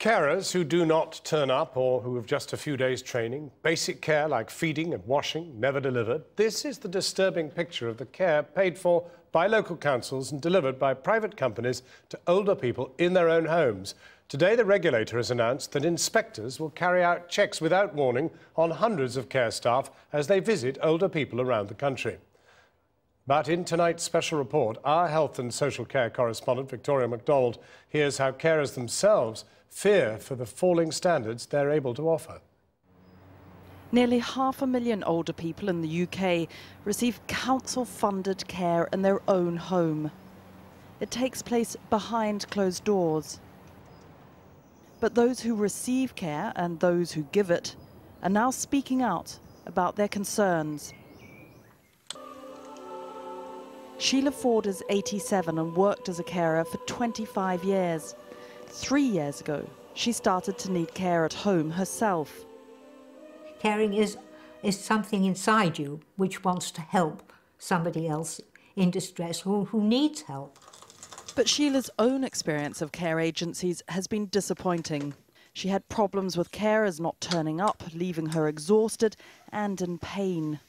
Carers who do not turn up or who have just a few days' training, basic care like feeding and washing never delivered. This is the disturbing picture of the care paid for by local councils and delivered by private companies to older people in their own homes. Today, the regulator has announced that inspectors will carry out checks without warning on hundreds of care staff as they visit older people around the country. But in tonight's special report, our health and social care correspondent, Victoria Macdonald, hears how carers themselves fear for the falling standards they're able to offer. Nearly 500,000 older people in the UK receive council-funded care in their own home. It takes place behind closed doors. But those who receive care and those who give it are now speaking out about their concerns. Sheila Ford is 87 and worked as a carer for 25 years. 3 years ago, she started to need care at home herself. Caring is something inside you which wants to help somebody else in distress who needs help. But Sheila's own experience of care agencies has been disappointing. She had problems with carers not turning up, leaving her exhausted and in pain.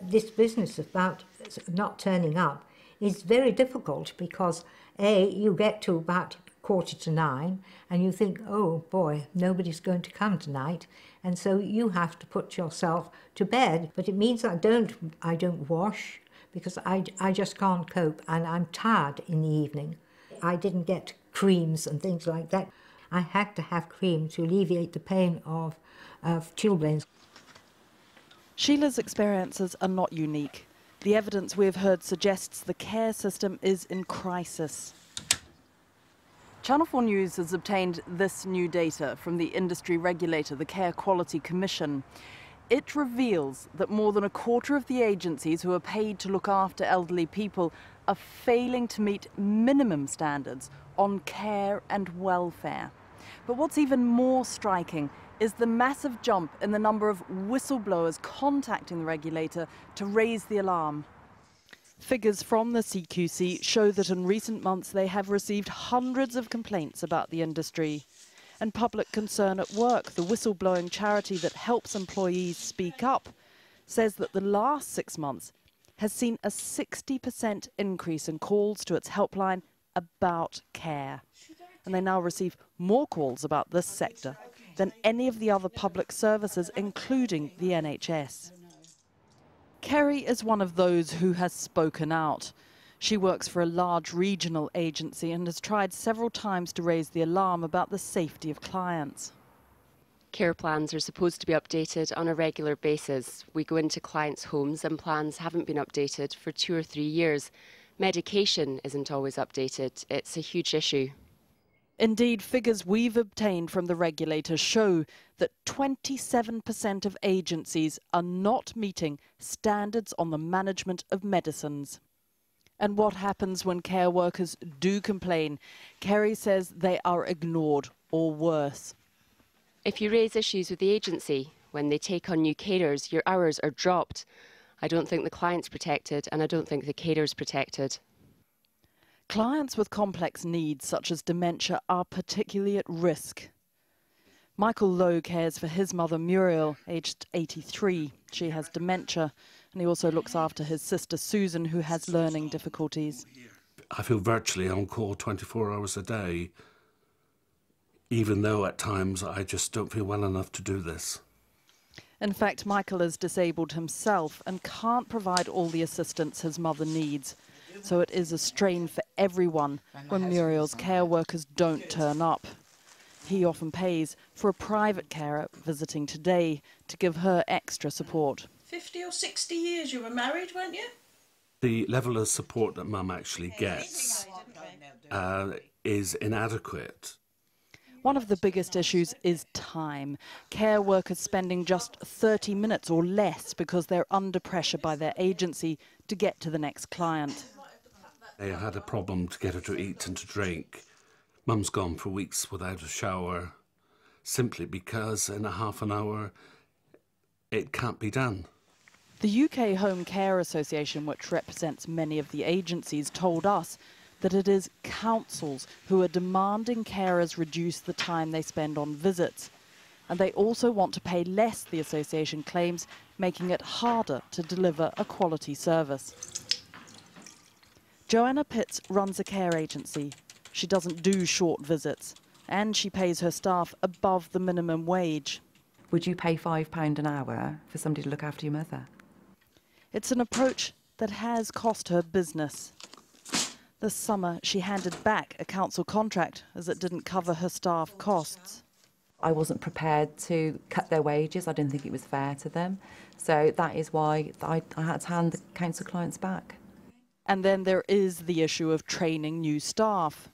This business about not turning up is very difficult because, A, you get to about 8:45 and you think, oh boy, nobody's going to come tonight, and so you have to put yourself to bed. But it means I don't wash because I just can't cope, and I'm tired in the evening. I didn't get creams and things like that. I had to have cream to alleviate the pain of chilblains. Sheila's experiences are not unique. The evidence we've heard suggests the care system is in crisis. Channel 4 News has obtained this new data from the industry regulator, the Care Quality Commission. It reveals that more than a quarter of the agencies who are paid to look after elderly people are failing to meet minimum standards on care and welfare. But what's even more striking is the massive jump in the number of whistleblowers contacting the regulator to raise the alarm. Figures from the CQC show that in recent months they have received hundreds of complaints about the industry. And Public Concern at Work, the whistleblowing charity that helps employees speak up, says that the last 6 months has seen a 60% increase in calls to its helpline about care. And they now receive more calls about this sector than any of the other public services, including the NHS. Kerry is one of those who has spoken out. She works for a large regional agency and has tried several times to raise the alarm about the safety of clients. Care plans are supposed to be updated on a regular basis. We go into clients' homes and plans haven't been updated for 2 or 3 years. Medication isn't always updated. It's a huge issue. Indeed, figures we've obtained from the regulator show that 27% of agencies are not meeting standards on the management of medicines. And what happens when care workers do complain? Kerry says they are ignored or worse. If you raise issues with the agency, when they take on new carers, your hours are dropped. I don't think the client's protected, and I don't think the carer's protected. Clients with complex needs, such as dementia, are particularly at risk. Michael Lowe cares for his mother Muriel, aged 83. She has dementia, and he also looks after his sister Susan, who has learning difficulties. I feel virtually on call 24 hours a day, even though at times I just don't feel well enough to do this. In fact, Michael is disabled himself and can't provide all the assistance his mother needs. So it is a strain for everyone when Muriel's care workers don't turn up. He often pays for a private carer visiting today to give her extra support. 50 or 60 years you were married, weren't you? The level of support that Mum actually gets is inadequate. One of the biggest issues is time. Care workers spending just 30 minutes or less because they're under pressure by their agency to get to the next client. I had a problem to get her to eat and to drink. Mum's gone for weeks without a shower, simply because in a half an hour it can't be done. The UK Home Care Association, which represents many of the agencies, told us that it is councils who are demanding carers reduce the time they spend on visits. And they also want to pay less, the association claims, making it harder to deliver a quality service. Joanna Pitts runs a care agency. She doesn't do short visits, and she pays her staff above the minimum wage. Would you pay £5 an hour for somebody to look after your mother? It's an approach that has cost her business. This summer, she handed back a council contract as it didn't cover her staff costs. I wasn't prepared to cut their wages. I didn't think it was fair to them. So that is why I had to hand the council clients back. And then there is the issue of training new staff.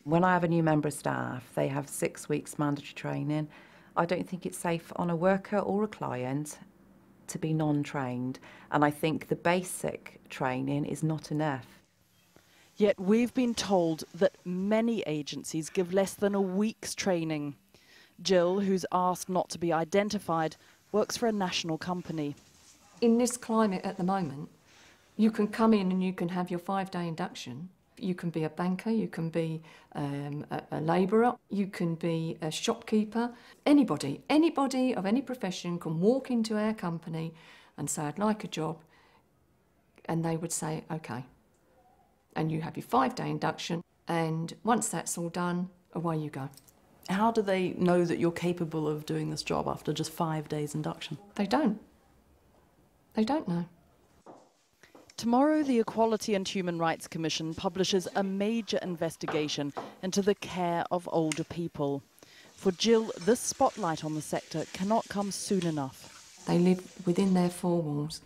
When I have a new member of staff, they have 6 weeks mandatory training. I don't think it's safe on a worker or a client to be non-trained. And I think the basic training is not enough. Yet we've been told that many agencies give less than a week's training. Jill, who's asked not to be identified, works for a national company. In this climate at the moment, you can come in and you can have your 5-day induction. You can be a banker, you can be a labourer, you can be a shopkeeper. Anybody of any profession can walk into our company and say, I'd like a job, and they would say, OK. And you have your 5-day induction, and once that's all done, away you go. How do they know that you're capable of doing this job after just 5 days induction? They don't. They don't know. Tomorrow, the Equality and Human Rights Commission publishes a major investigation into the care of older people. For Jill, this spotlight on the sector cannot come soon enough. They live within their 4 walls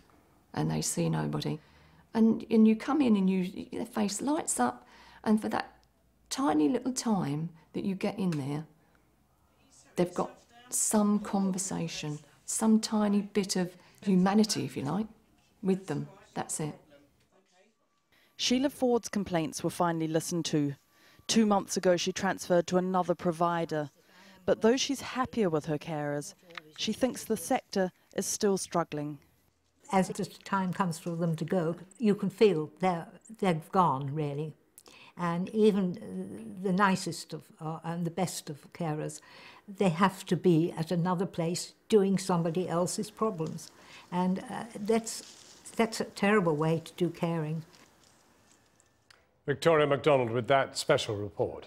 and they see nobody. And you come in and their face lights up, and for that tiny little time that you get in there, they've got some conversation, some tiny bit of humanity, if you like, with them. That's it. Sheila Ford's complaints were finally listened to. 2 months ago, she transferred to another provider. But though she's happier with her carers, she thinks the sector is still struggling. As the time comes for them to go, you can feel they've gone, really. And even the nicest of and the best of carers, they have to be at another place doing somebody else's problems. And that's a terrible way to do caring. Victoria Macdonald with that special report.